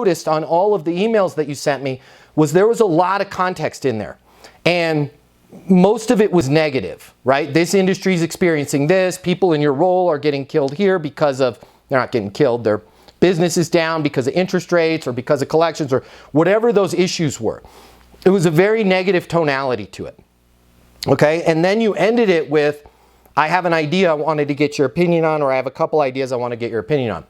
noticed on all of the emails that you sent me was there was a lot of context in there. And most of it was negative, right? This industry is experiencing this. People in your role are getting killed here because of, they're not getting killed, their business is down because of interest rates or because of collections or whatever those issues were. It was a very negative tonality to it. Okay, and then you ended it with, I have an idea I wanted to get your opinion on, or I have a couple ideas I want to get your opinion on.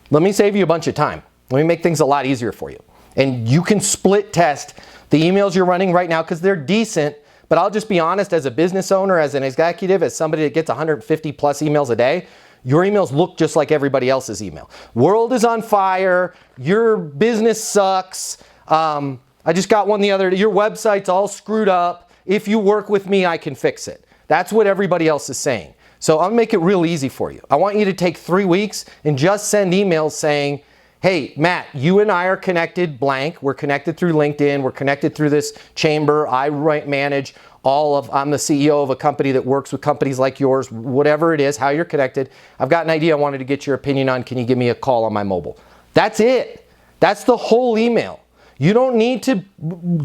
Let me save you a bunch of time. Let me make things a lot easier for you. And you can split test the emails you're running right now because they're decent, but I'll just be honest, as a business owner, as an executive, as somebody that gets 150 plus emails a day, your emails look just like everybody else's email. World is on fire, your business sucks, I just got one the other day, your website's all screwed up, if you work with me, I can fix it. That's what everybody else is saying. So I'll make it real easy for you. I want you to take 3 weeks and just send emails saying, hey, Matt, you and I are connected blank. We're connected through LinkedIn. We're connected through this chamber. I manage I'm the CEO of a company that works with companies like yours, whatever it is, how you're connected. I've got an idea I wanted to get your opinion on. Can you give me a call on my mobile? That's it. That's the whole email. You don't need to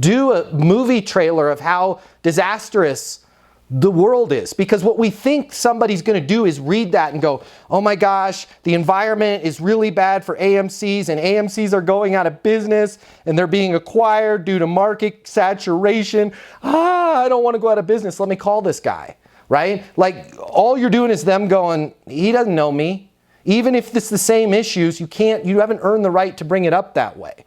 do a movie trailer of how disastrous the world is, because what we think somebody's going to do is read that and go, oh my gosh, the environment is really bad for AMCs and AMCs are going out of business and they're being acquired due to market saturation. I don't want to go out of business. Let me call this guy, right? Like all you're doing is them going, he doesn't know me. Even if it's the same issues, you haven't earned the right to bring it up that way.